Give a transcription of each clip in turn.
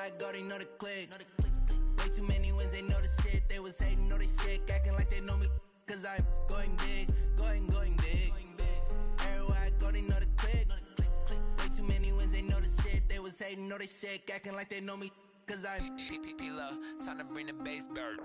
Everywhere I go, they know the click. Way too many wins, they know the shit. They was hating, know they sick, acting like they know me. Cause I'm going big, going big. Everywhere I go, they know the click. Way too many wins, they know the shit. They was hating, know they sick, acting like they know me. Cause I'm P-P-P-Love, time to bring the bass bird.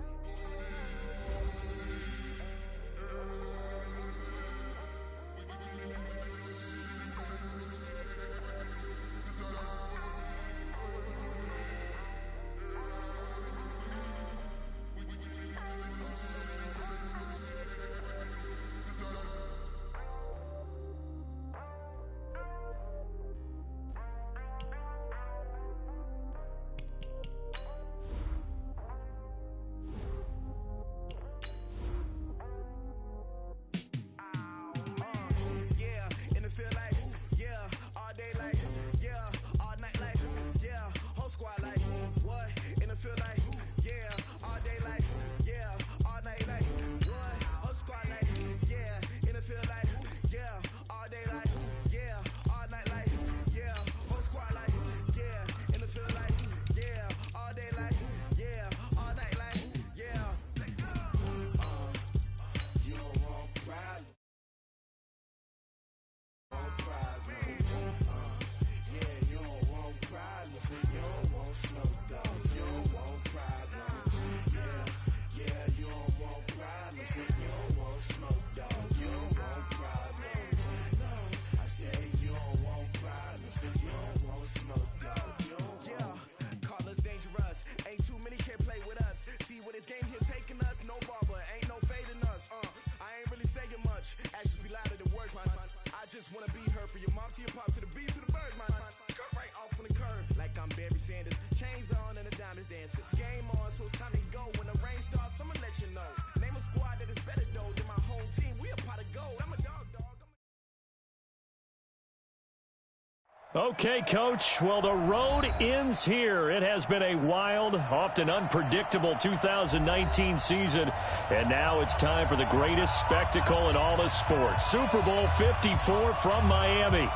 Okay, Coach. Well, the road ends here. It has been a wild, often unpredictable 2019 season. And now it's time for the greatest spectacle in all of sports. Super Bowl 54 from Miami.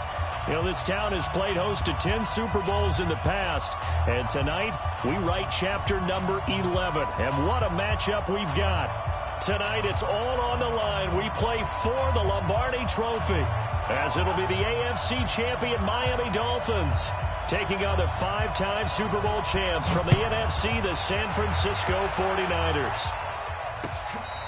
You know, this town has played host to 10 Super Bowls in the past. And tonight, we write chapter number 11. And what a matchup we've got. Tonight, it's all on the line. We play for the Lombardi Trophy, as it'll be the AFC champion Miami Dolphins taking on the 5-time Super Bowl champs from the NFC, the San Francisco 49ers.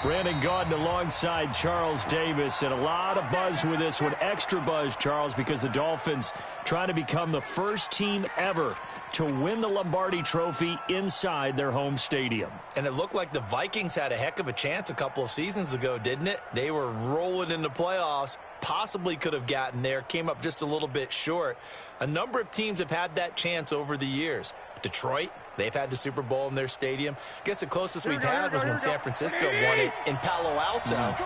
Brandon Gaudin alongside Charles Davis, and a lot of buzz with this one. Extra buzz, Charles, because the Dolphins trying to become the first team ever to win the Lombardi Trophy inside their home stadium. And it looked like the Vikings had a heck of a chance a couple of seasons ago, didn't it? They were rolling in the playoffs, possibly could have gotten there, came up just a little bit short. A number of teams have had that chance over the years. Detroit, they've had the Super Bowl in their stadium. I guess the closest we've had was when San Francisco won it in Palo Alto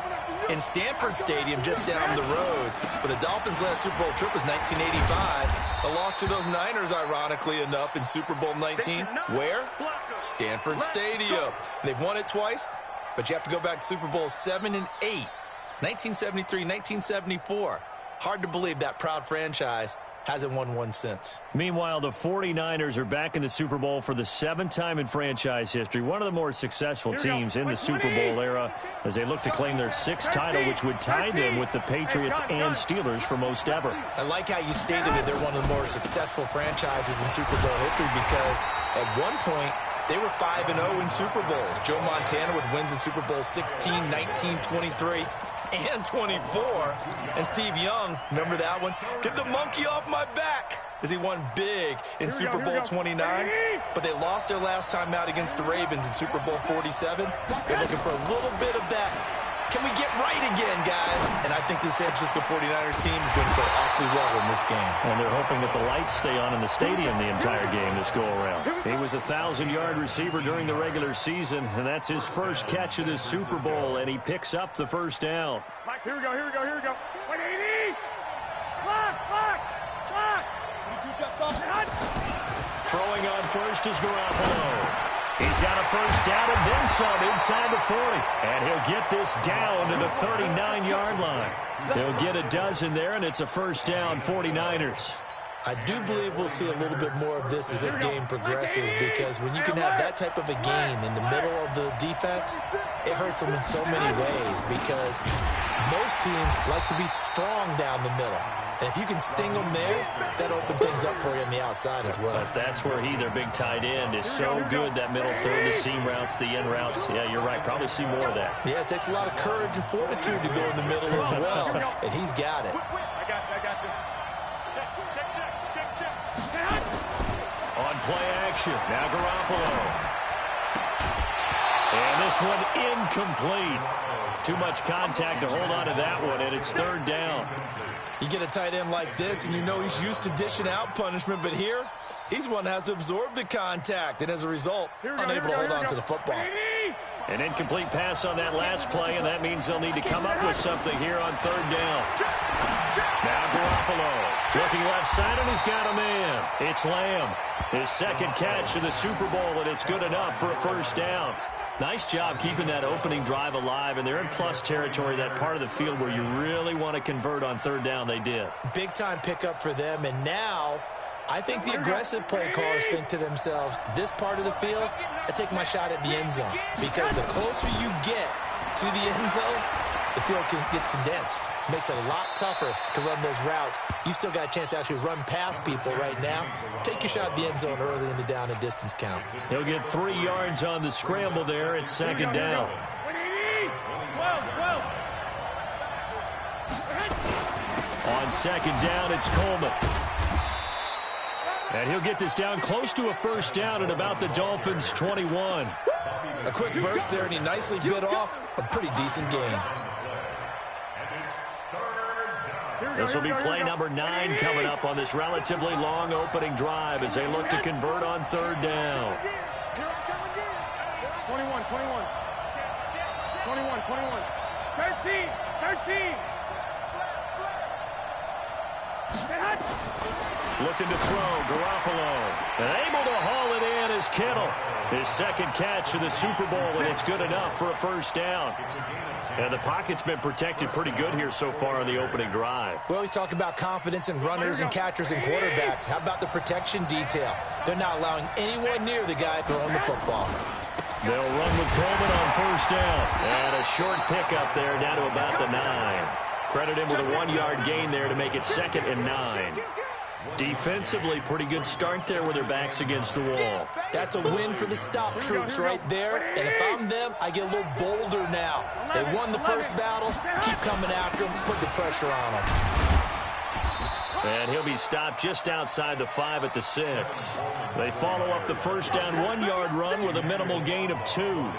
in Stanford Stadium just down the road. But the Dolphins' last Super Bowl trip was 1985. A loss to those Niners, ironically enough, in Super Bowl 19. Where? Stanford Stadium. They've won it twice, but you have to go back to Super Bowl 7 and 8. 1973, 1974. Hard to believe that proud franchise hasn't won one since. Meanwhile, the 49ers are back in the Super Bowl for the 7th time in franchise history. One of the more successful teams in the Super Bowl era as they look to claim their 6th title, which would tie them with the Patriots and Steelers for most ever. I like how you stated that they're one of the more successful franchises in Super Bowl history because at one point they were 5-0 in Super Bowls. Joe Montana with wins in Super Bowl 16, 19, 23. And 24. And Steve Young, remember that one? Get the monkey off my back as he won big in Super Bowl 29. But they lost their last time out against the Ravens in Super Bowl 47. They're looking for a little bit of that. Can we get right again, guys? And I think the San Francisco 49ers team is going to go awfully well in this game. And they're hoping that the lights stay on in the stadium the entire game this go-around. He was a 1,000-yard receiver during the regular season, and that's his first catch of this Super Bowl, and he picks up the first down. Mike, here we go. 180! Clock! Throwing on first is Garoppolo. He's got a first down and then some inside the 40. And he'll get this down to the 39-yard line. They'll get a dozen there, and it's a first down, 49ers. I do believe we'll see a little bit more of this as this game progresses, because when you can have that type of a game in the middle of the defense, it hurts them in so many ways, because most teams like to be strong down the middle. And if you can sting them there, that opens things up for you on the outside as well. But that's where their big tight end, is so good, that middle third, the seam routes, the in routes. Yeah, you're right. Probably see more of that. Yeah, it takes a lot of courage and fortitude to go in the middle as well, and he's got it. I got this. Check. On play action, now Garoppolo. And this one incomplete. Too much contact to hold on to that one, and it's third down. You get a tight end like this, and you know he's used to dishing out punishment, but here, he's one that has to absorb the contact, and as a result, unable to hold on to the football. An incomplete pass on that last play, and that means they'll need to come up with something here on third down. Now Garoppolo looking left side, and he's got a man. It's Lamb. His second catch of the Super Bowl, and it's good enough for a first down. Nice job keeping that opening drive alive, and they're in plus territory, that part of the field where you really want to convert on third down. They did. Big-time pickup for them, and now I think the aggressive play callers think to themselves, this part of the field, I take my shot at the end zone, because the closer you get to the end zone, the field gets condensed. Makes it a lot tougher to run those routes. You still got a chance to actually run past people right now. Take your shot at the end zone early in the down and distance count. He'll get 3 yards on the scramble there. It's second down. 12. On second down, it's Coleman. And he'll get this down close to a first down at about the Dolphins' 21. A quick burst there, and he nicely bit off a pretty decent gain. This will be play number 9 coming up on this relatively long opening drive as they look to convert on third down. 21. 13. Looking to throw, Garoppolo. And able to haul it in is Kittle. His second catch of the Super Bowl, and it's good enough for a first down. And the pocket's been protected pretty good here so far on the opening drive. Well, he's talking about confidence in runners and catchers and quarterbacks. How about the protection detail? They're not allowing anyone near the guy throwing the football. They'll run with Coleman on first down. And a short pickup there down to about the 9. Credit him with a 1-yard gain there to make it 2nd and 9. Defensively, pretty good start there with their backs against the wall. That's a win for the stop troops right there. And if I'm them, I get a little bolder now. They won the first battle. Keep coming after them. Put the pressure on them. And he'll be stopped just outside the 5 at the 6. They follow up the first down 1-yard run with a minimal gain of 2.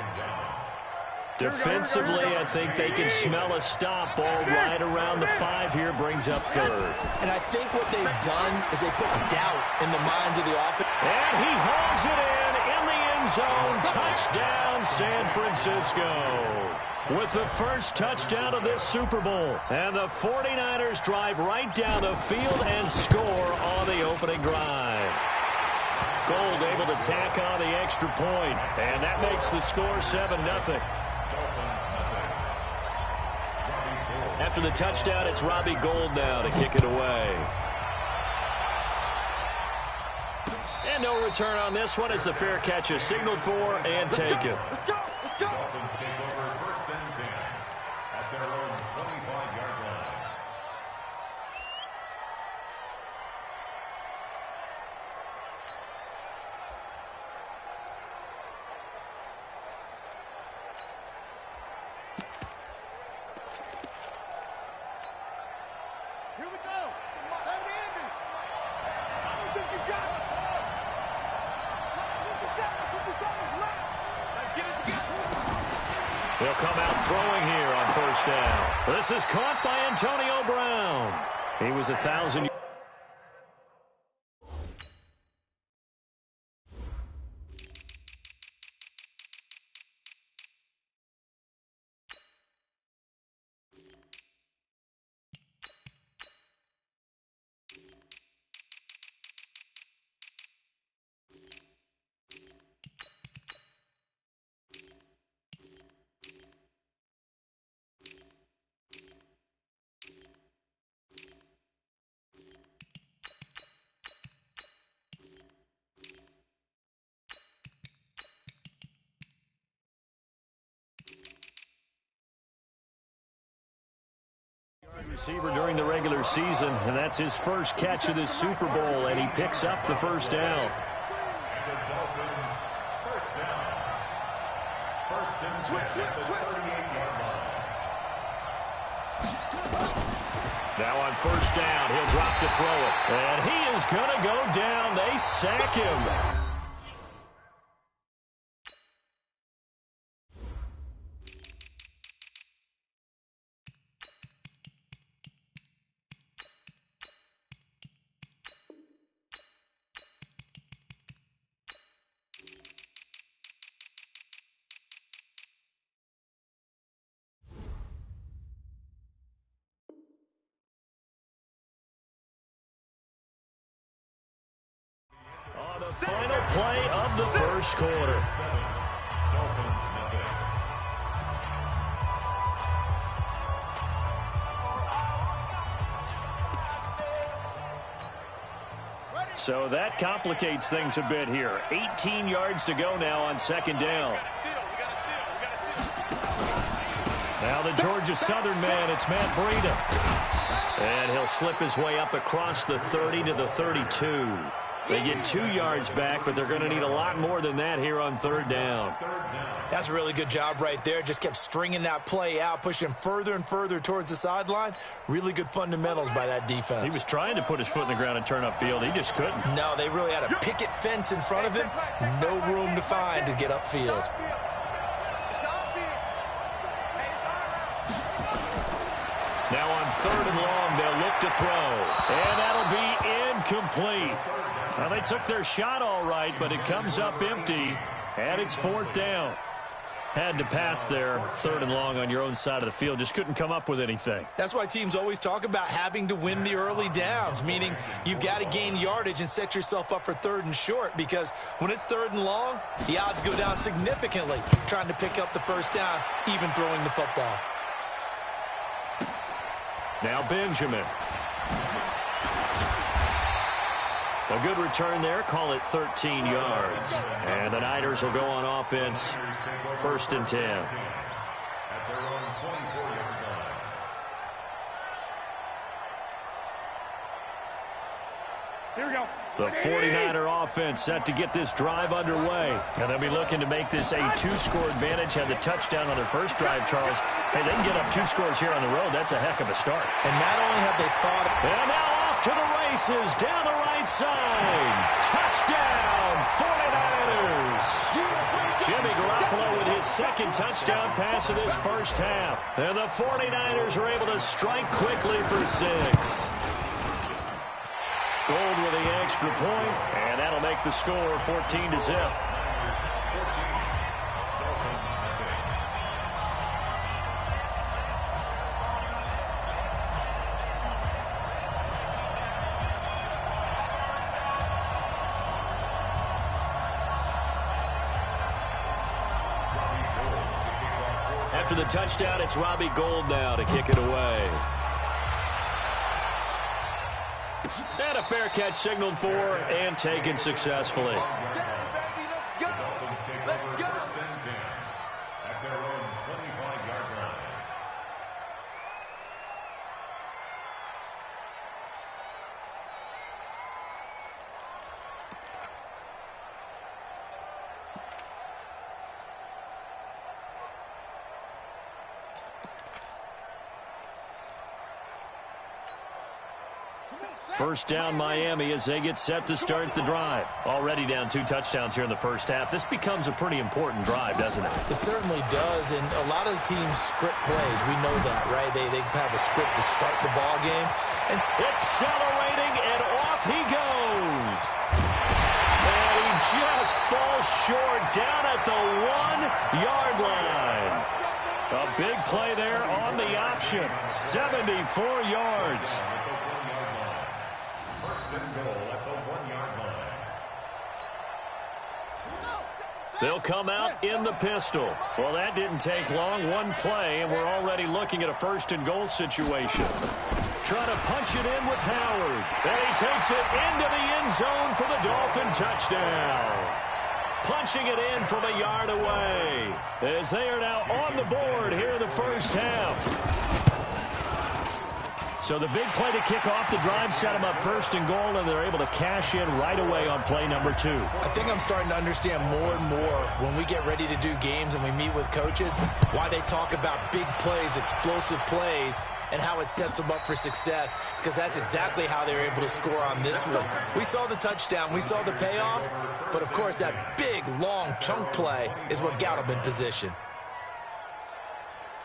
Defensively, I think they can smell a stop. Ball right around the 5 here, brings up third. And I think what they've done is they put doubt in the minds of the offense. And he hauls it in the end zone. Touchdown, San Francisco. With the first touchdown of this Super Bowl. And the 49ers drive right down the field and score on the opening drive. Gold able to tack on the extra point. And that makes the score 7-0. After the touchdown, it's Robbie Gould now to kick it away. And no return on this one as the fair catch is signaled for and taken. Let's go. Dolphins take over first and 10 at their own 25-yard line. Here we go. Let it in. I don't think you got it. 57's left. Let's get it together. He'll come out throwing here on first down. This is caught by Antonio Brown. He was 1,000 yards. Receiver during the regular season, and that's his first catch of this Super Bowl, and he picks up the first down. And the Dolphins, first down. First and 10 at the 38-yard line. Now on first down, he'll drop to throw it. And he is going to go down. They sack him. Final play of the first quarter. Dolphins, nothing. So that complicates things a bit here. 18 yards to go now on second down. Now the Georgia Southern man, it's Matt Breida. And he'll slip his way up across the 30 to the 32. They get 2 yards back, but they're going to need a lot more than that here on third down. That's a really good job right there. Just kept stringing that play out, pushing further and further towards the sideline. Really good fundamentals by that defense. He was trying to put his foot in the ground and turn upfield. He just couldn't. No, they really had a picket fence in front of him. No room to find to get upfield. Now on third and long, they'll look to throw. And that'll be incomplete. Well, they took their shot all right, but it comes up empty, and it's fourth down. Had to pass there, third and long on your own side of the field. Just couldn't come up with anything. That's why teams always talk about having to win the early downs, meaning you've got to gain yardage and set yourself up for third and short, because when it's third and long, the odds go down significantly trying to pick up the first down, even throwing the football. Now Benjamin. A good return there. Call it 13 yards. And the Niners will go on offense. First and 10. At their own 24-yard line. Here we go. The 49er offense set to get this drive underway. And they'll be looking to make this a 2-score advantage. Had the touchdown on their first drive, Charles. Hey, they can get up 2 scores here on the road. That's a heck of a start. And not only have they thought... And now off to the races down the right side. Touchdown, 49ers. Jimmy Garoppolo with his second touchdown pass of this first half. And the 49ers are able to strike quickly for 6. Gold with the extra point, and that'll make the score 14-0. After the touchdown, it's Robbie Gould now to kick it away. And a fair catch signaled for and taken successfully. The Dolphins take over first and 10 at their own 25-yard line. First down Miami as they get set to start the drive. Already down 2 touchdowns here in the first half. This becomes a pretty important drive, doesn't it? It certainly does, and a lot of the teams script plays. We know that, right? They have a script to start the ball game. And accelerating, and off he goes. And he just falls short down at the 1-yard line. A big play there on the option. 74 yards. They'll come out in the pistol. Well, that didn't take long. One play, and we're already looking at a first-and-goal situation. Trying to punch it in with Howard. And he takes it into the end zone for the Dolphin touchdown. Punching it in from a yard away as they are now on the board here in the first half. So the big play to kick off the drive set them up first and goal, and they're able to cash in right away on play number 2. I think I'm starting to understand more and more when we get ready to do games and we meet with coaches why they talk about big plays, explosive plays, and how it sets them up for success, because that's exactly how they were able to score on this one. We saw the touchdown, we saw the payoff, but of course that big, long chunk play is what got them in position.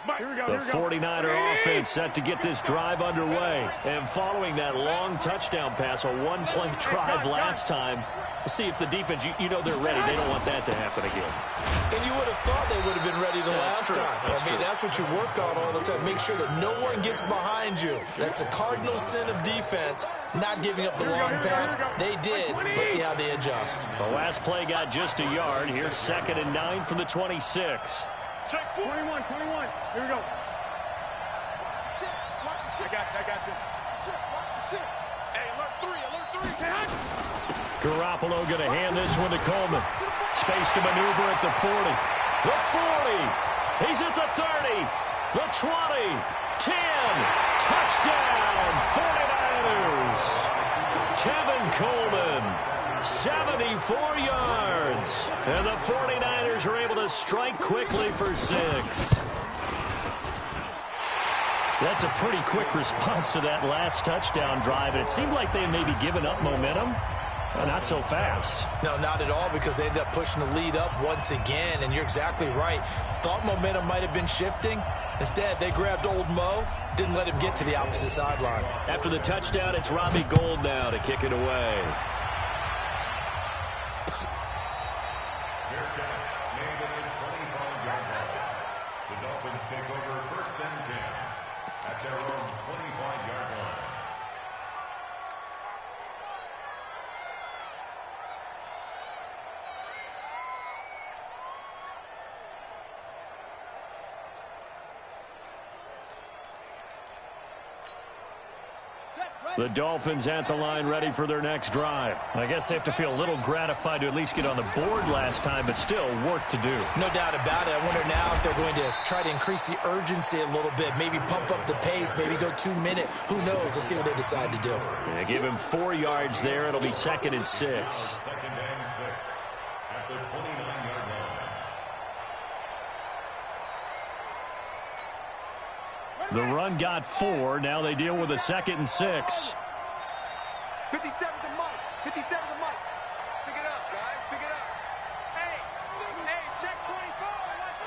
The 49er offense set to get this drive underway. And following that long touchdown pass, a one-play drive last time, we'll see if the defense, you know they're ready. They don't want that to happen again. And you would have thought they would have been ready the last time. That's what you work on all the time. Make sure that no one gets behind you. That's the cardinal sin of defense, not giving up the long pass. They did. Let's see how they adjust. The last play got just a yard. Here's 2nd and 9 from the 26. Check 21. Here we go. Shit. Watch the shit. I got this. Shit. Watch the shit. Hey, alert 3. Garoppolo going to hand this one to Coleman. Space to maneuver at the 40. The 40. He's at the 30. The 20. 10. Touchdown, 49ers. Tevin Coleman. 74 yards. And the 49ers are able to strike quickly for 6. That's a pretty quick response to that last touchdown drive. And it seemed like they had maybe given up momentum. Not so fast. No, not at all, because they ended up pushing the lead up once again. And you're exactly right. Thought momentum might have been shifting. Instead, they grabbed old Mo, didn't let him get to the opposite sideline. After the touchdown, it's Robbie Gould now to kick it away. Take over 1st and 10 at their own 25-yard line. The Dolphins at the line ready for their next drive. I guess they have to feel a little gratified to at least get on the board last time, but still work to do. No doubt about it. I wonder now if they're going to try to increase the urgency a little bit, maybe pump up the pace, maybe go 2-minute. Who knows? Let's see what they decide to do. Yeah, give him 4 yards there. It'll be 2nd and 6. 2nd and 6 at the 29-yard line. The run got 4. Now they deal with a 2nd and 6. 57's a mic. 57's a mic. Pick it up, guys. Pick it up. Hey, check 24. Watch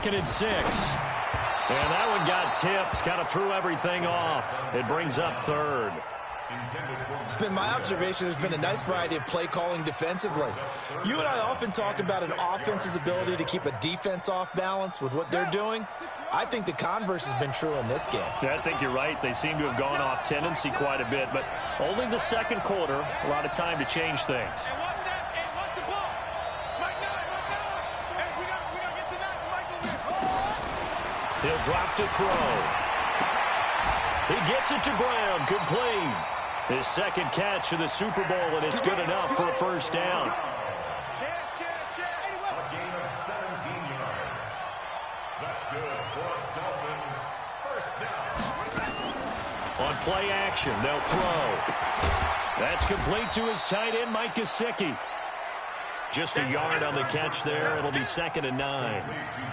24. 2nd and 6. And that one got tipped. Kind of threw everything off. It brings up 3rd. It's been my observation there's been a nice variety of play calling defensively. You and I often talk about an offense's ability to keep a defense off balance with what they're doing. I think the converse has been true in this game. Yeah, I think you're right. They seem to have gone off tendency quite a bit, but only the 2nd quarter, a lot of time to change things. Hey, watch that. Hey, watch the ball. Mike Nine. Hey, we gotta get to that. Mike over here. He'll drop to throw. He gets it to Brown, complete. His 2nd catch of the Super Bowl, and it's good enough for a 1st down. A gain of 17 yards. That's good for Dolphins. 1st down. On play action, they'll throw. That's complete to his tight end, Mike Gesicki. Just a yard on the catch there. It'll be 2nd and 9.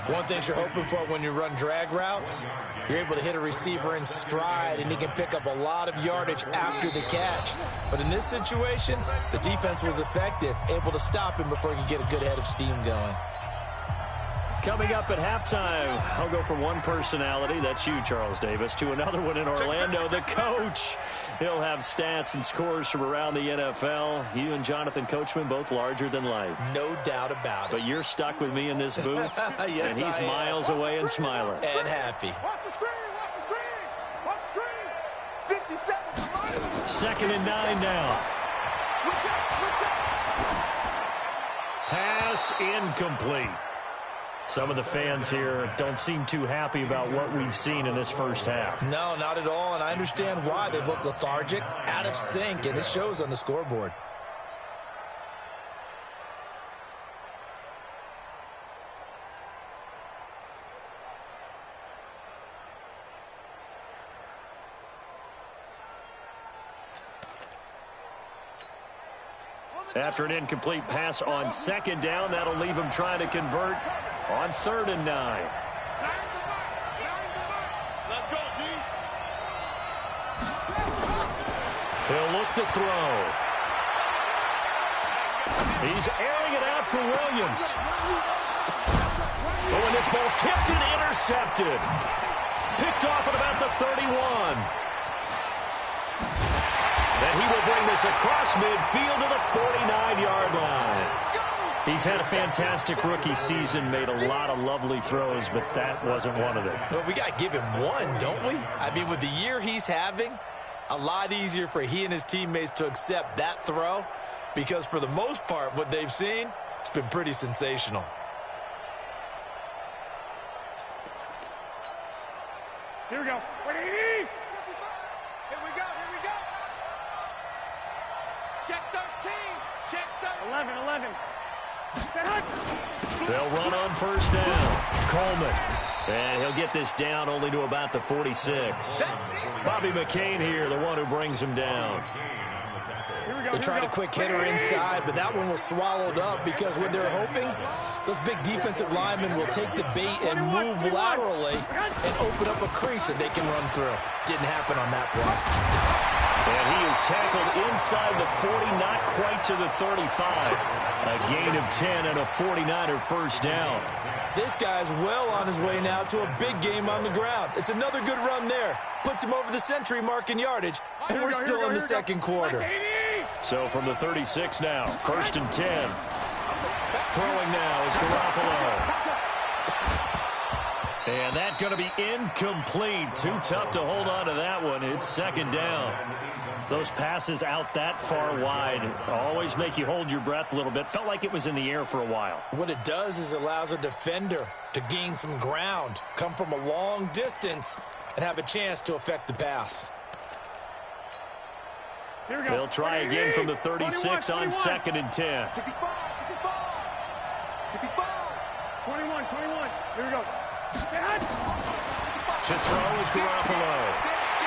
One thing you're hoping for when you run drag routes, you're able to hit a receiver in stride, and he can pick up a lot of yardage after the catch. But in this situation, the defense was effective, able to stop him before he could get a good head of steam going. Coming up at halftime, I'll go from one personality, that's you, Charles Davis, to another one in Orlando, the coach. He'll have stats and scores from around the NFL. You and Jonathan Coachman, both larger than life. No doubt about it. But you're stuck with me in this booth, yes, and he's miles away and smiling. And happy. Watch the screen. Watch the screen. Watch the screen. 50 seconds of money. 2nd and 9 now. Switch up. Pass incomplete. Some of the fans here don't seem too happy about what we've seen in this 1st half. No, not at all, and I understand why. They've looked lethargic, out of sync, and it shows on the scoreboard. After an incomplete pass on second down, that'll leave him trying to convert on 3rd and 9. Let's go, D. He'll look to throw. He's airing it out for Williams. Oh, and this ball's tipped and intercepted. Picked off at about the 31. And he will bring this across midfield to the 49-yard line. He's had a fantastic rookie season, made a lot of lovely throws, but that wasn't one of them. Well, we got to give him one, don't we? I mean, with the year he's having, a lot easier for he and his teammates to accept that throw because for the most part, what they've seen, it's been pretty sensational. Here we go. Here we go. Check 13. Check 13. 11. They'll run on 1st down. Coleman. And he'll get this down only to about the 46. Bobby McCain here, the one who brings him down. They tried a quick hitter inside, but that one was swallowed up because what they're hoping, those big defensive linemen will take the bait and move laterally and open up a crease that they can run through. Didn't happen on that play. And he is tackled inside the 40, not quite to the 35. A gain of 10 and a 49er first down. This guy's well on his way now to a big game on the ground. It's another good run there. Puts him over the century mark in yardage, and we're still in the second quarter. So from the 36 now, 1st and 10. Throwing now is Garoppolo. And that's going to be incomplete. Too tough to hold on to that one. It's 2nd down. Those passes out that far wide always make you hold your breath a little bit. Felt like it was in the air for a while. What it does is it allows a defender to gain some ground, come from a long distance, and have a chance to affect the pass. They'll try again from the 36 on 2nd and 10. 65. 21. Here we go. To throw is Garoppolo.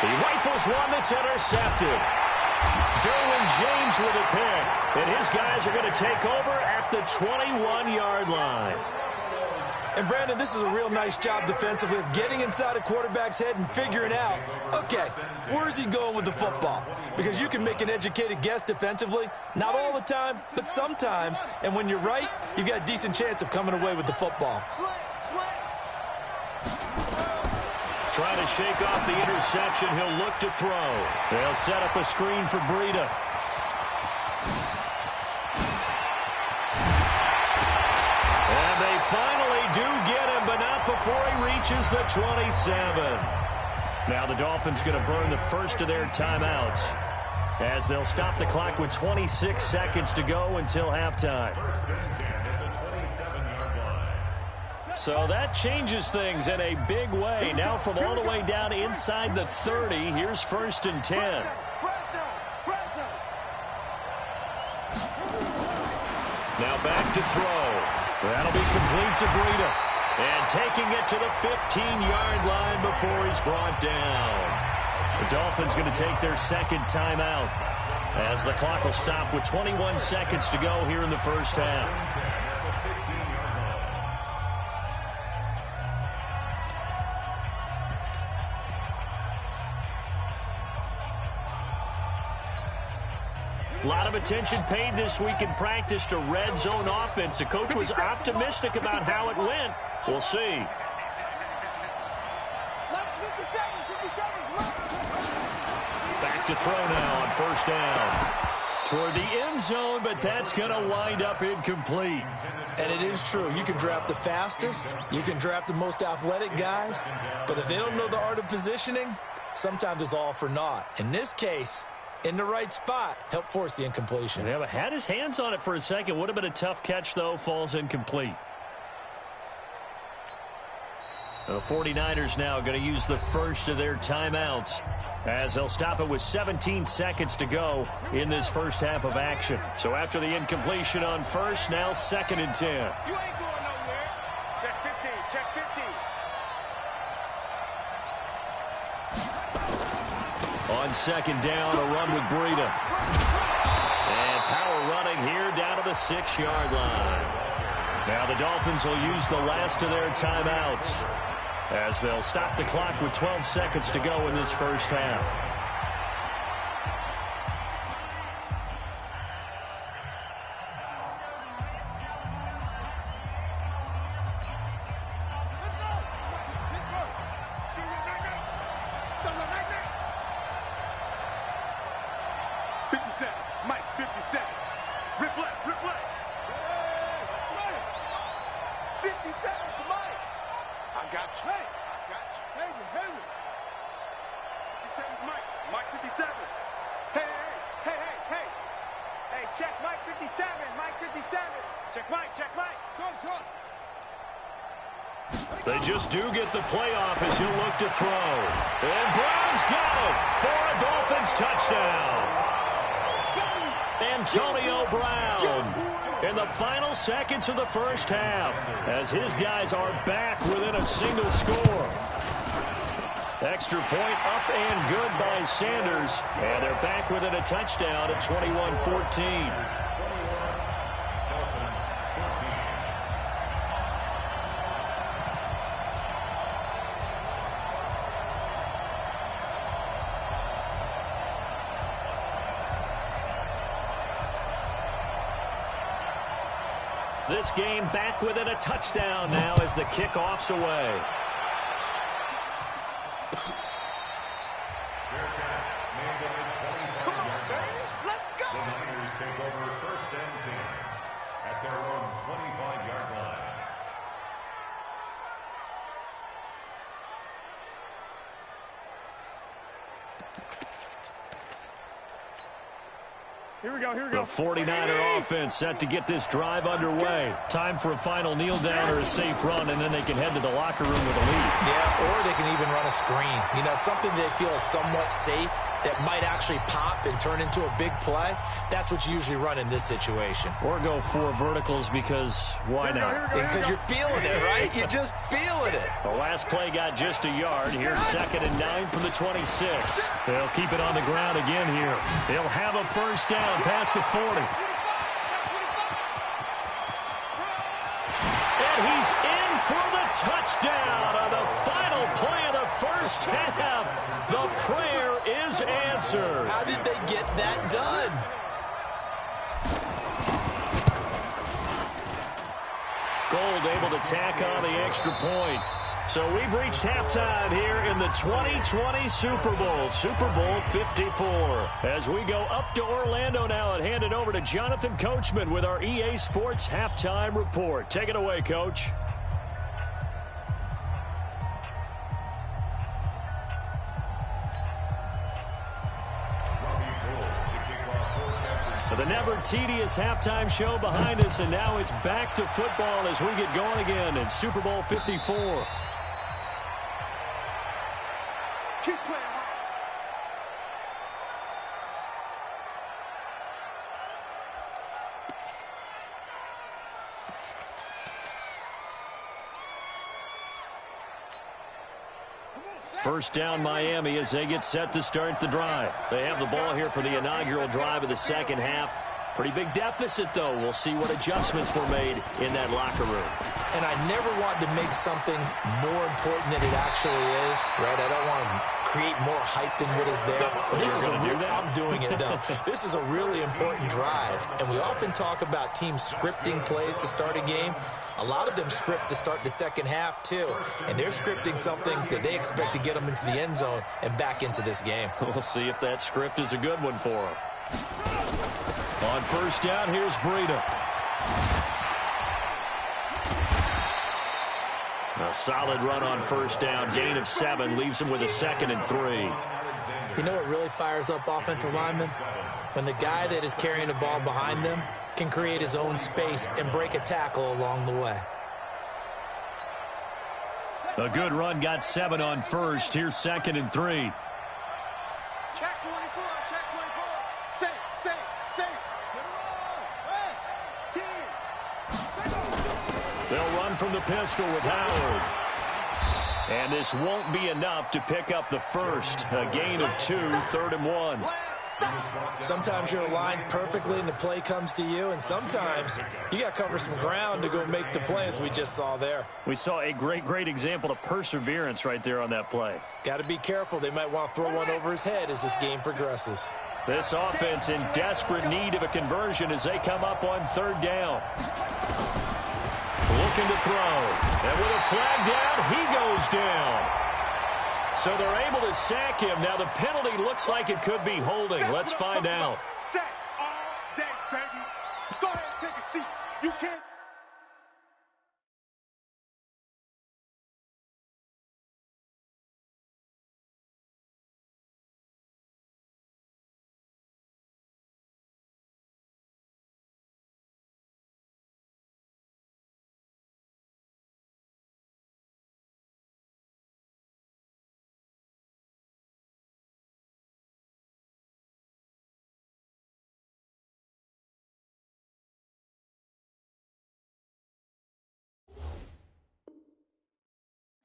He rifles one that's intercepted. Derwin James with a pick. And his guys are going to take over at the 21-yard line. And, Brandon, this is a real nice job defensively of getting inside a quarterback's head and figuring out, okay, where's he going with the football? Because you can make an educated guess defensively, not all the time, but sometimes. And when you're right, you've got a decent chance of coming away with the football. Trying to shake off the interception. He'll look to throw. They'll set up a screen for Breida. And they finally do get him, but not before he reaches the 27. Now the Dolphins going to burn the first of their timeouts as they'll stop the clock with 26 seconds to go until halftime. So that changes things in a big way. Now from all the way down inside the 30, here's 1st and 10. Now back to throw. That'll be complete to Breida. And taking it to the 15-yard line before he's brought down. The Dolphins going to take their 2nd timeout as the clock will stop with 21 seconds to go here in the first half. A lot of attention paid this week in practice to red zone offense. The coach was optimistic about how it went. We'll see. Back to throw now on 1st down. Toward the end zone, but that's going to wind up incomplete. And it is true. You can draft the fastest. You can draft the most athletic guys. But if they don't know the art of positioning, sometimes it's all for naught. In this case, in the right spot, help force the incompletion. Yeah, but had his hands on it for a second. Would have been a tough catch, though. Falls incomplete. The 49ers now going to use the first of their timeouts as they'll stop it with 17 seconds to go in this first half of action. So after the incompletion on 1st, now 2nd and 10. You ain't going nowhere. Check 15. Check 15. On 2nd down, a run with Breida. And Power running here down to the 6-yard line. Now the Dolphins will use the last of their timeouts as they'll stop the clock with 12 seconds to go in this first half. They just do get the playoff as he'll look to throw. And Brown's got it for a Dolphins touchdown. Antonio Brown in the final seconds of the first half as his guys are back within a single score. Extra point up and good by Sanders. And they're back within a touchdown at 21-14. This game back within a touchdown now as the kickoff's away. Let's go! The Niners take over 1st and 10 at their own 25-yard line. Here we go, here we go. The 49er offense set to get this drive underway. Time for a final kneel down or a safe run, and then they can head to the locker room with a lead. Yeah, or they can even run a screen. You know, something they feel is somewhat safe that might actually pop and turn into a big play. That's what you usually run in this situation. Or go 4 verticals because why not? Because you're feeling it, right? You're just feeling it. The last play got just a yard. Here's 2nd and 9 from the 26. They'll keep it on the ground again here. They'll have a first down past the 40. And he's in for the touchdown on the final play of the first half. The prayer is answered. How did they get that done? Gold able to tack on the extra point. So we've reached halftime here in the 2020 Super Bowl, Super Bowl 54. As we go up to Orlando now and hand it over to Jonathan Coachman with our EA Sports Halftime Report. Take it away, Coach. The never tedious halftime show behind us, and now it's back to football as we get going again in Super Bowl 54. Keep playing. First down Miami as they get set to start the drive. They have the ball here for the inaugural drive of the second half. Pretty big deficit, though. We'll see what adjustments were made in that locker room. And I never want to make something more important than it actually is, right? I don't want to create more hype than what is there. But this is I'm doing it, though. This is a really important drive. And we often talk about teams scripting plays to start a game. A lot of them script to start the second half, too. And they're scripting something that they expect to get them into the end zone and back into this game. We'll see if that script is a good one for them. On first down, here's Breida. A solid run on first down. Gain of 7 leaves him with a 2nd and 3. You know what really fires up offensive linemen? When the guy that is carrying the ball behind them can create his own space and break a tackle along the way. A good run got 7 on first. Here's 2nd and 3. Check 24, check 24. Safe. They'll run from the pistol with Howard. And this won't be enough to pick up the first. A gain of 2, 3rd and 1. Sometimes you're aligned perfectly and the play comes to you, and sometimes you got to cover some ground to go make the play, as we just saw there. We saw a great example of perseverance right there on that play. Got to be careful. They might want to throw one over his head as this game progresses. This offense in desperate need of a conversion as they come up on third down. Looking to throw. And with a flag down, he goes down. So they're able to sack him. Now the penalty looks like it could be holding. Let's find out. Sacks all day, baby. Go ahead and take a seat. You can't.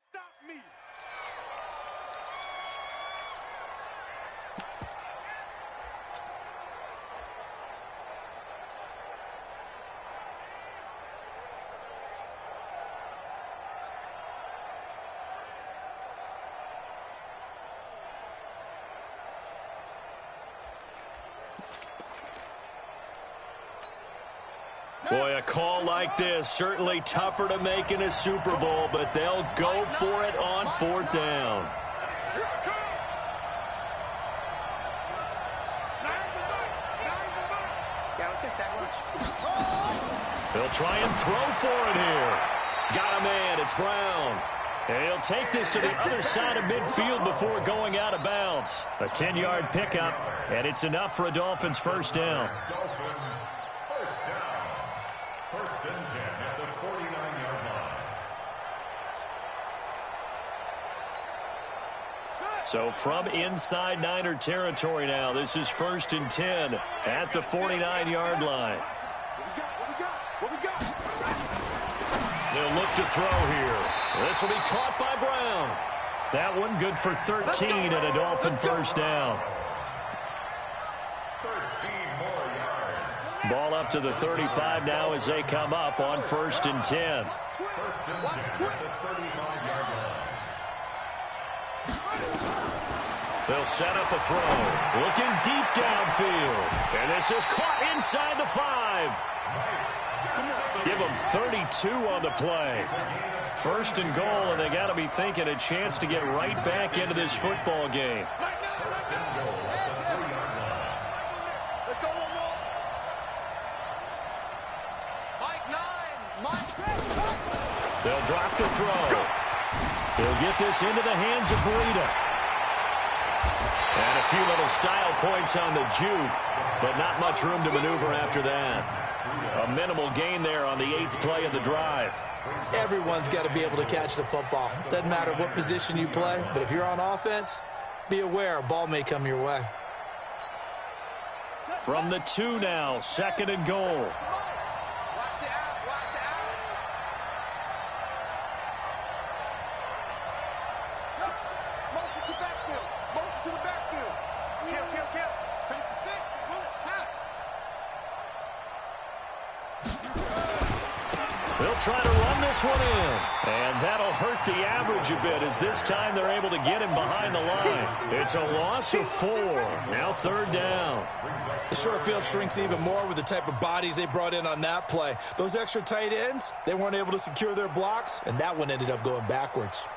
Stop me. Boy, a call like this, certainly tougher to make in a Super Bowl, but they'll go for it on fourth down. Yeah, let's get sack lunch. They'll try and throw for it here. Got a man, it's Brown. And he'll take this to the other side of midfield before going out of bounds. A 10-yard pickup, and it's enough for a Dolphins first down. Dolphins first down. First and 10 at the 49-yard line. So from inside Niner territory now, this is first and 10 at the 49-yard line. What we got? They'll look to throw here. This will be caught by Brown. That one good for 13 and a Dolphin first down. 13 more yards. Ball up to the 35 now as they come up on first and 10. First and 10 at the 35-yard line. They'll set up a throw. Looking deep downfield. And this is caught inside the 5. Give them 32 on the play. First and goal, and they got to be thinking a chance to get right back into this football game. First and goal at the 3-yard line. Let's go one more. Mike 9. They'll drop the throw. They'll get this into the hands of Breida. And a few little style points on the juke, but not much room to maneuver after that. A minimal gain there on the 8th play of the drive. Everyone's got to be able to catch the football. Doesn't matter what position you play, but if you're on offense, be aware a ball may come your way. From the 2 now, second and goal. Motion to backfield. Motion to the backfield. Kill. Take the 6. They'll try to run this one in. And that'll hurt the average a bit as this time they're able to get him behind the line. It's a loss of 4. Now third down. The short field shrinks even more with the type of bodies they brought in on that play. Those extra tight ends, they weren't able to secure their blocks, and that one ended up going backwards.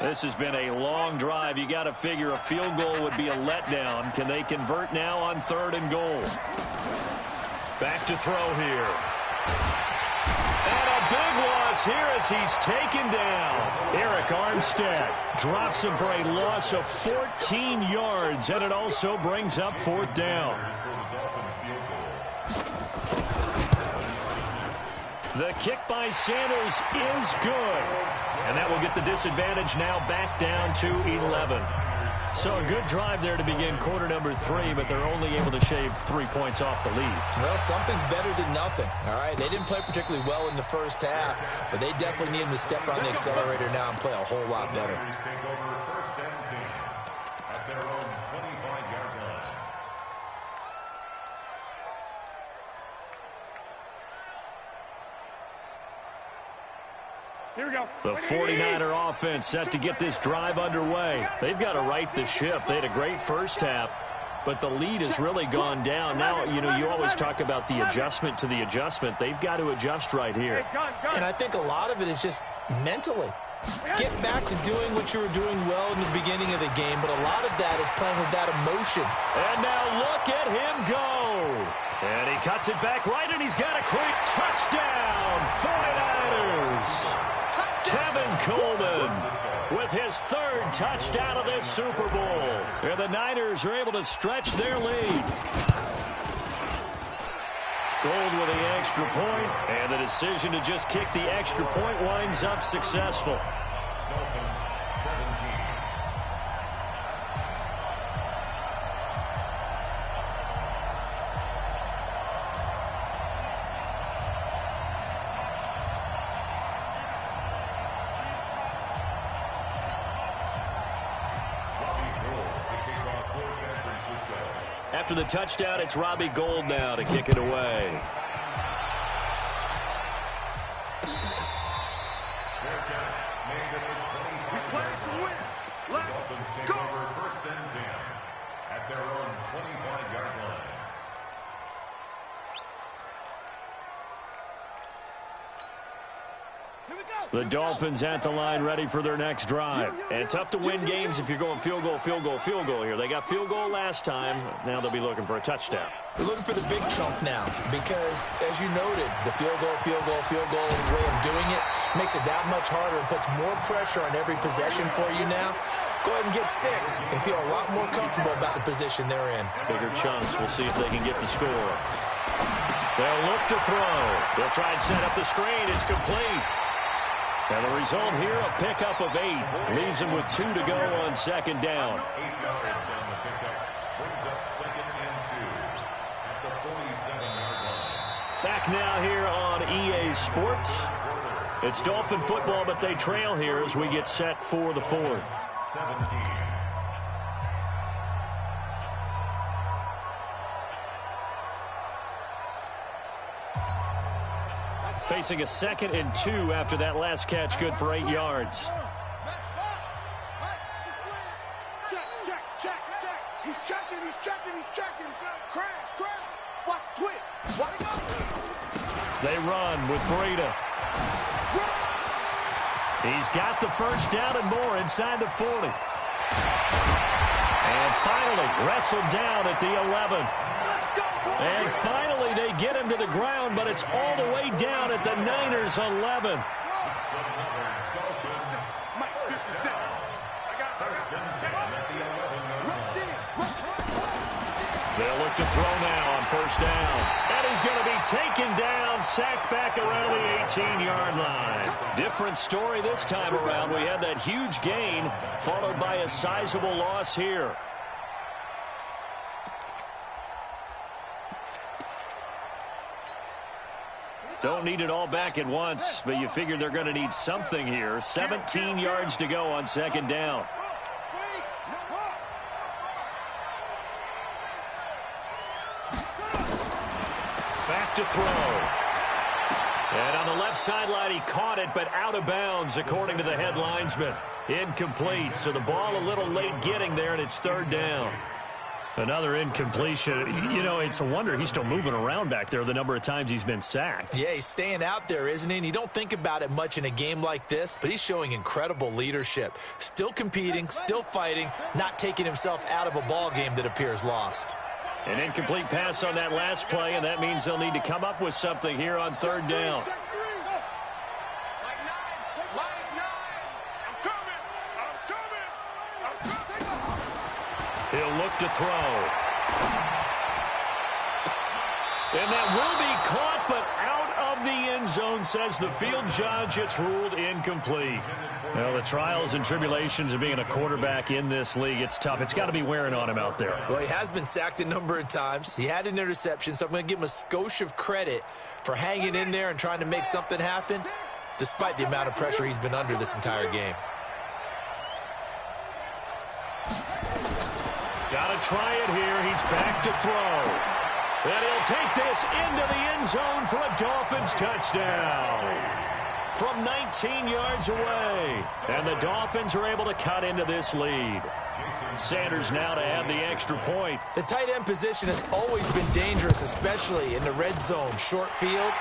This has been a long drive. You got to figure a field goal would be a letdown. Can they convert now on third and goal? Back to throw here. And a big loss here as he's taken down. Eric Armstead drops him for a loss of 14 yards, and it also brings up fourth down. The kick by Sanders is good. And that will get the disadvantage now back down to 11. So a good drive there to begin quarter number 3, but they're only able to shave 3 points off the lead. Well, something's better than nothing, all right? They didn't play particularly well in the first half, but they definitely need them to step on the accelerator now and play a whole lot better. Take over first and 10 at their own 25-yard line. Here we go. The 49er offense set to get this drive underway. They've got to right the ship. They had a great first half, but the lead has really gone down. Now, you always talk about the adjustment to the adjustment. They've got to adjust right here. And I think a lot of it is just mentally. Get back to doing what you were doing well in the beginning of the game, but a lot of that is playing with that emotion. And now look at him go. And he cuts it back right, and he's got a quick touchdown. 49ers. Tevin Coleman with his 3rd touchdown of this Super Bowl. And the Niners are able to stretch their lead. Gold with the extra point, and the decision to just kick the extra point winds up successful. Dolphins 17. After the touchdown, it's Robbie Gould now to kick it away. Dolphins take over first and 10 at their own 25-yard line. The Dolphins at the line ready for their next drive. And tough to win games if you're going field goal, field goal, field goal here. They got field goal last time. Now they'll be looking for a touchdown. They're looking for the big chunk now because, as you noted, the field goal way of doing it makes it that much harder and puts more pressure on every possession for you now. Go ahead and get 6 and feel a lot more comfortable about the position they're in. Bigger chunks. We'll see if they can get the score. They'll look to throw. They'll try and set up the screen. It's complete. And the result here, a pickup of 8. Leaves them with 2 to go on second down. 8 yards on the pickup. Brings up second and 2 at the 47-yard line. Back now here on EA Sports. It's Dolphin football, but they trail here as we get set for the 4th. 17. Facing a 2nd and 2 after that last catch, good for 8 yards. Check. He's checking. Crash. Watch twitch. Watch it go. They run with Breida. He's got the first down and more inside the 40. And finally wrestled down at the 11. And finally they get him to the ground, but it's all the way down at the Niners' 11. They'll look to throw now on first down. And he's going to be taken down, sacked back around the 18-yard line. Different story this time around. We had that huge gain followed by a sizable loss here. Don't need it all back at once, but you figure they're going to need something here. 17 yards to go on second down. Back to throw. And on the left sideline, he caught it, but out of bounds, according to the head linesman. Incomplete, so the ball a little late getting there, and it's third down. Another incompletion. It's a wonder he's still moving around back there the number of times he's been sacked. Yeah, he's staying out there, isn't he? And you don't think about it much in a game like this, but he's showing incredible leadership. Still competing, still fighting, not taking himself out of a ball game that appears lost. An incomplete pass on that last play, and that means they'll need to come up with something here on third down. He'll look to throw. And that will be caught, but out of of the end zone, says the field judge. It's ruled incomplete. Well, the trials and tribulations of being a quarterback in this league, it's tough. It's got to be wearing on him out there. Well, he has been sacked a number of times. He had an interception, so I'm going to give him a skosh of credit for hanging in there and trying to make something happen, despite the amount of pressure he's been under this entire game. Got to try it here. He's back to throw. And he'll take this into the end zone for a Dolphins touchdown from 19 yards away. And the Dolphins are able to cut into this lead. Sanders now to add the extra point. The tight end position has always been dangerous, especially in the red zone, short field.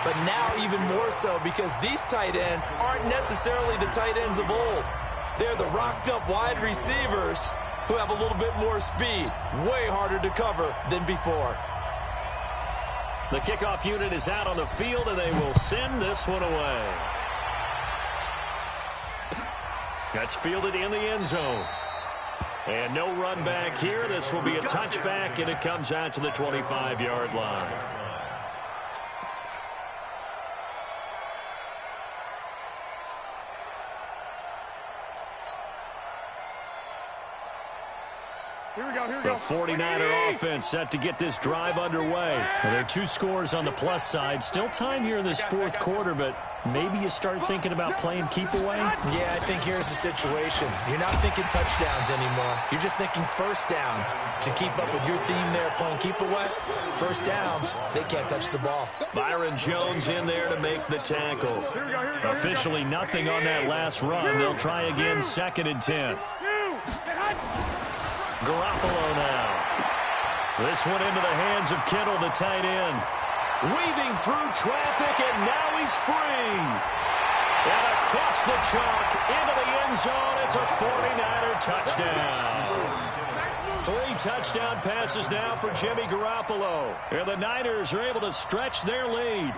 But now even more so because these tight ends aren't necessarily the tight ends of old. They're the rocked-up wide receivers who have a little bit more speed. Way harder to cover than before. The kickoff unit is out on the field, and they will send this one away. That's fielded in the end zone. And no run back here. This will be a touchback, and it comes out to the 25-yard line. Here we go, here we The go. 49er offense set to get this drive underway. Well, there are 2 scores on the plus side. Still time here in this fourth quarter, but maybe you start thinking about playing keep away? Yeah, I think here's the situation. You're not thinking touchdowns anymore. You're just thinking first downs. To keep up with your theme there, playing keep away, first downs, they can't touch the ball. Byron Jones in there to make the tackle. Officially nothing on that last run. They'll try again, 2nd and 10. Garoppolo now. This one into the hands of Kittle, the tight end. Weaving through traffic, and now he's free. And across the chalk into the end zone, it's a 49er touchdown. 3 touchdown passes now for Jimmy Garoppolo. And the Niners are able to stretch their lead.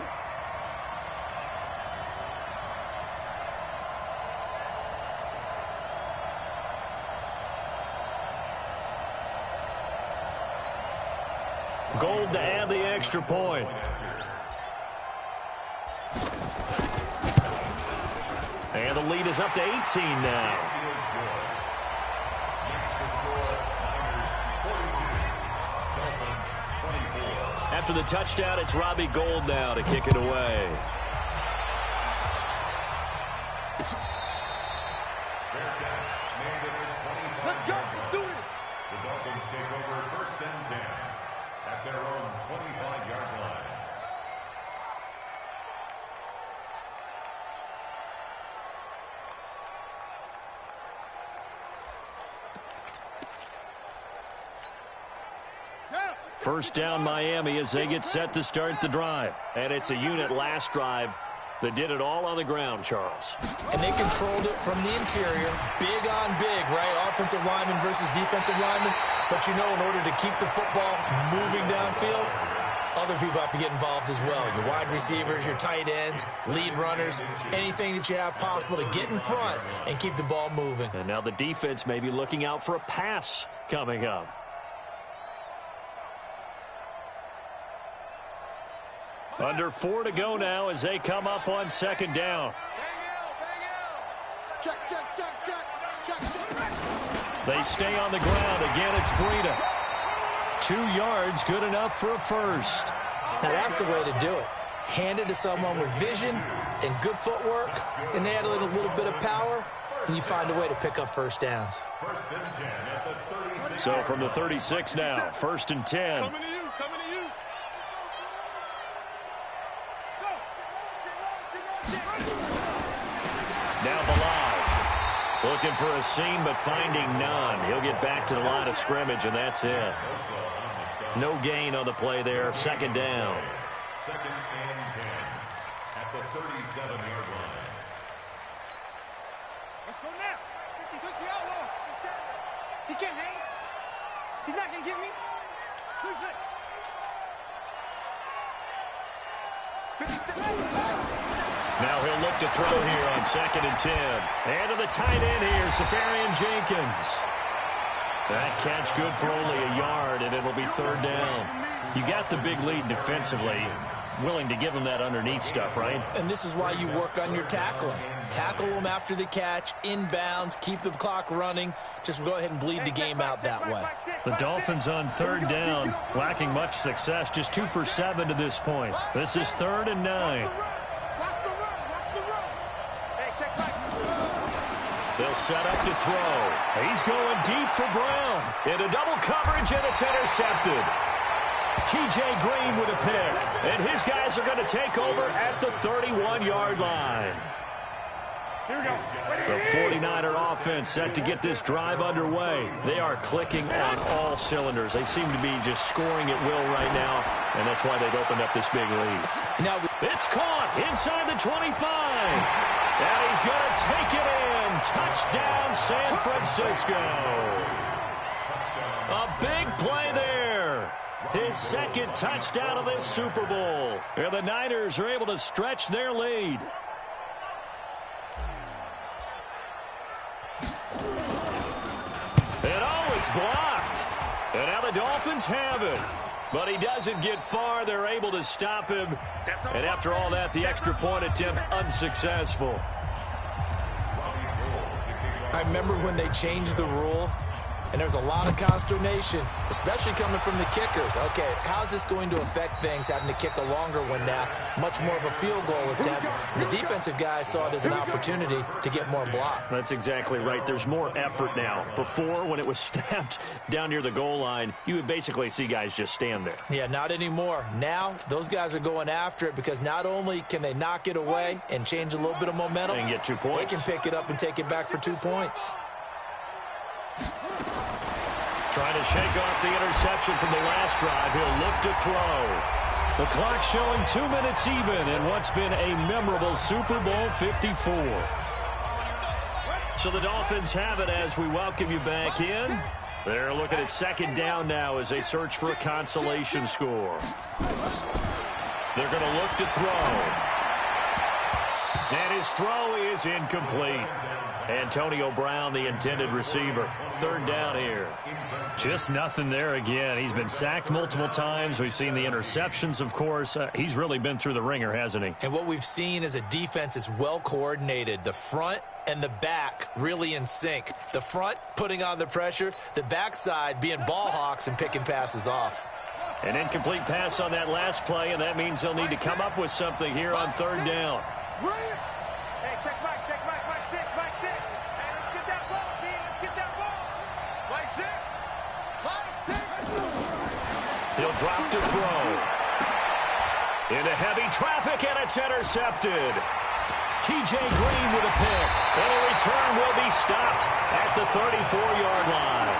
Gold to add the extra point. And the lead is up to 18 now. After the touchdown, it's Robbie Gould now to kick it away. Let's go, do it. The Dolphins take over 1st and 10 at their own 25-yard line. First down Miami as they get set to start the drive. And it's a unit last drive that did it all on the ground, Charles. And they controlled it from the interior. Big on big, right? Offensive lineman versus defensive lineman. But you know, in order to keep the football moving downfield, other people have to get involved as well. Your wide receivers, your tight ends, lead runners, anything that you have possible to get in front and keep the ball moving. And now the defense may be looking out for a pass coming up. Under 4 to go now as they come up on 2nd down. Check, check, check, check, check, check. They stay on the ground. Again, it's Breida. 2 yards, good enough for a first. Now, that's the way to do it. Hand it to someone with vision and good footwork, and add a little bit of power, and you find a way to pick up first downs. 1st and 10 at the 36. So from the 36 now, 1st and 10. Coming to you, coming to you. Now Balaj. Looking for a seam, but finding none. He'll get back to the line of scrimmage, and that's it. No gain on the play there. 2nd down. 2nd and 10 at the 37-yard line. Let's go now. 56 the outlaw. He can't hang. He's not going to get me. 26. 56. Now he'll look to throw here on 2nd and 10. And to the tight end here, Safarian Jenkins. That catch good for only a yard, and it'll be 3rd down. You got the big lead defensively. willing to give him that underneath stuff, right? And this is why you work on your tackling. Tackle them after the catch, inbounds, keep the clock running. Just go ahead and bleed the game out that way. The Dolphins on 3rd down, lacking much success, just 2 for 7 to this point. This is 3rd and 9. They'll set up to throw. He's going deep for Brown. Into double coverage, and it's intercepted. T.J. Green with a pick. And his guys are going to take over at the 31-yard line. Here we go. The 49er offense set to get this drive underway. They are clicking on all cylinders. They seem to be just scoring at will right now, and that's why they've opened up this big lead. Now it's caught inside the 25. And he's going to take it in. Touchdown, San Francisco. A big play there. His second touchdown of this Super Bowl. And the Niners are able to stretch their lead. And oh, it's blocked. And now the Dolphins have it. But he doesn't get far. They're able to stop him. And after all that, the extra point attempt unsuccessful. I remember when they changed the rule, and there was a lot of consternation, especially coming from the kickers. Okay, how's this going to affect things, having to kick a longer one now, much more of a field goal attempt? And the defensive guys saw it as an opportunity to get more block. That's exactly right. There's more effort now. Before, when it was snapped down near the goal line, you would basically see guys just stand there. Yeah, not anymore. Now, those guys are going after it because not only can they knock it away and change a little bit of momentum, and get 2 points. They can pick it up and take it back for 2 points. Trying to shake off the interception from the last drive. He'll look to throw. The clock showing 2 minutes even in what's been a memorable Super Bowl 54. So the Dolphins have it as we welcome you back in. They're looking at 2nd down now as they search for a consolation score. They're going to look to throw. And his throw is incomplete. Antonio Brown, the intended receiver. 3rd down here. Just nothing there again. He's been sacked multiple times. We've seen the interceptions, of course. He's really been through the ringer, hasn't he? And what we've seen is a defense that's well coordinated. The front and the back really in sync. The front putting on the pressure. The backside being ball hawks and picking passes off. An incomplete pass on that last play, and that means they'll need to come up with something here on 3rd down. Hey, check back, Mike 6. Hey, let's get that ball, D. Let's get that ball. Mike 6. He'll drop to throw. Into heavy traffic, and it's intercepted. T.J. Green with a pick. And a return will be stopped at the 34-yard line.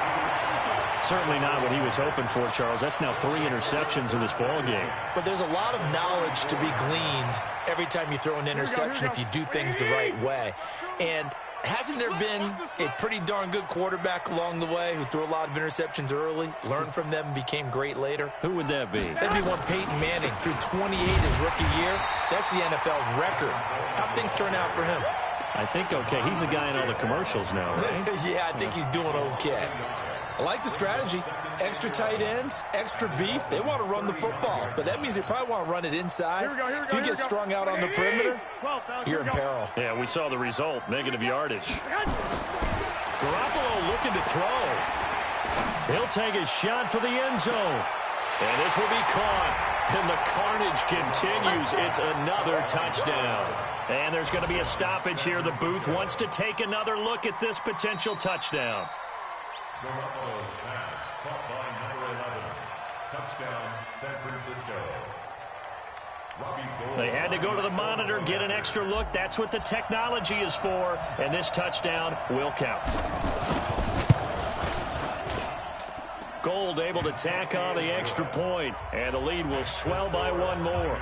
Certainly not what he was hoping for, Charles. That's now 3 interceptions in this ball game. But there's a lot of knowledge to be gleaned every time you throw an interception if you do things the right way. And hasn't there been a pretty darn good quarterback along the way who threw a lot of interceptions early, learned from them, and became great later? Who would that be? That'd be one Peyton Manning, threw 28 his rookie year. That's the NFL record. How'd things turn out for him? I think okay. He's a guy in all the commercials now, right? Yeah, I think he's doing okay. I like the strategy. Extra tight ends, extra beef. They want to run the football, but that means they probably want to run it inside. If you get strung out on the perimeter, you're in peril. Yeah, we saw the result. Negative yardage. Garoppolo looking to throw. He'll take a shot for the end zone. And this will be caught. And the carnage continues. It's another touchdown. And there's going to be a stoppage here. The booth wants to take another look at this potential touchdown. Garoppolo's pass caught by number 11. Touchdown, San Francisco. They had to go to the monitor, get an extra look. That's what the technology is for. And this touchdown will count. Gold able to tack on the extra point. And the lead will swell by 1 more.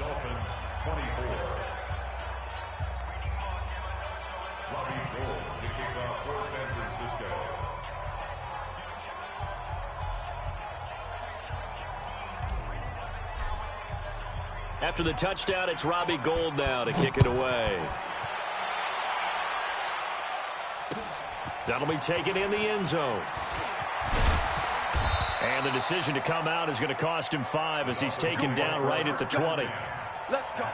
Dolphins 24. After the touchdown, it's Robbie Gould now to kick it away. That'll be taken in the end zone. And the decision to come out is going to cost him 5 as he's taken down right at the 20. Let's go.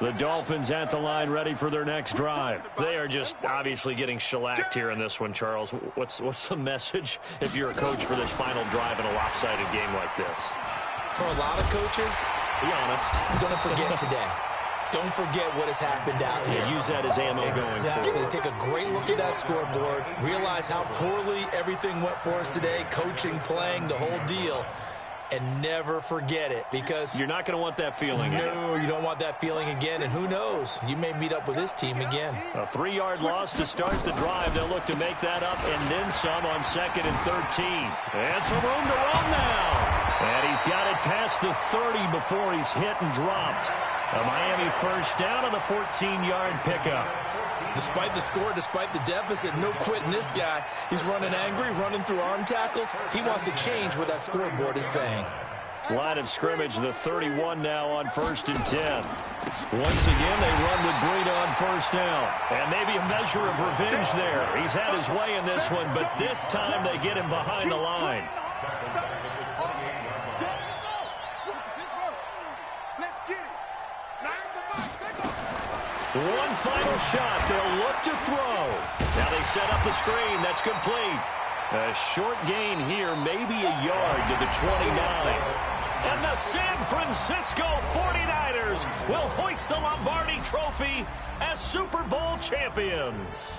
The Dolphins at the line ready for their next drive. They are just obviously getting shellacked here in this one, Charles. What's the message if you're a coach for this final drive in a lopsided game like this? For a lot of coaches, be honest, don't forget today. Don't forget what has happened out here. Yeah, use that as ammo going forward. Take a great look at that scoreboard. Realize how poorly everything went for us today. Coaching, playing, the whole deal. And never forget it, because you're not going to want that feeling again. No, you don't want that feeling again. And who knows? You may meet up with this team again. A 3-yard loss to start the drive. They'll look to make that up and then some on 2nd and 13. And some room to run now. And he's got it past the 30 before he's hit and dropped. A Miami first down on the 14-yard pickup. Despite the score, despite the deficit, no quitting this guy. He's running angry, running through arm tackles. He wants to change what that scoreboard is saying. Line of scrimmage, the 31 now on 1st and 10. Once again, they run with Breida on first down. And maybe a measure of revenge there. He's had his way in this one, but this time they get him behind the line. One final shot. They'll look to throw. Now they set up the screen. That's complete. A short gain here, maybe a yard to the 29. And the San Francisco 49ers will hoist the Lombardi Trophy as Super Bowl champions.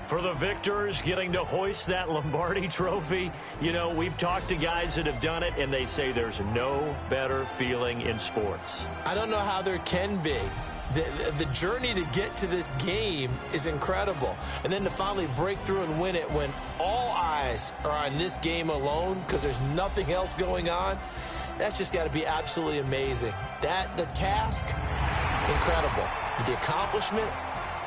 For the victors getting to hoist that Lombardi Trophy, you know, we've talked to guys that have done it, and they say there's no better feeling in sports. I don't know how there can be. The journey to get to this game is incredible. And then to finally break through and win it when all eyes are on this game alone because there's nothing else going on, that's just got to be absolutely amazing. The task, incredible. The accomplishment,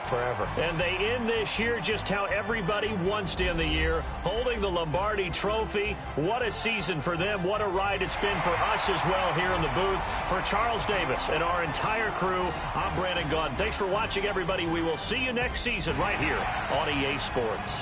forever. And they end this year just how everybody wants to end the year, holding the Lombardi Trophy. What a season for them. What a ride it's been for us as well here in the booth. For Charles Davis and our entire crew, I'm Brandon Gaudin. Thanks for watching, everybody. We will see you next season right here on EA Sports.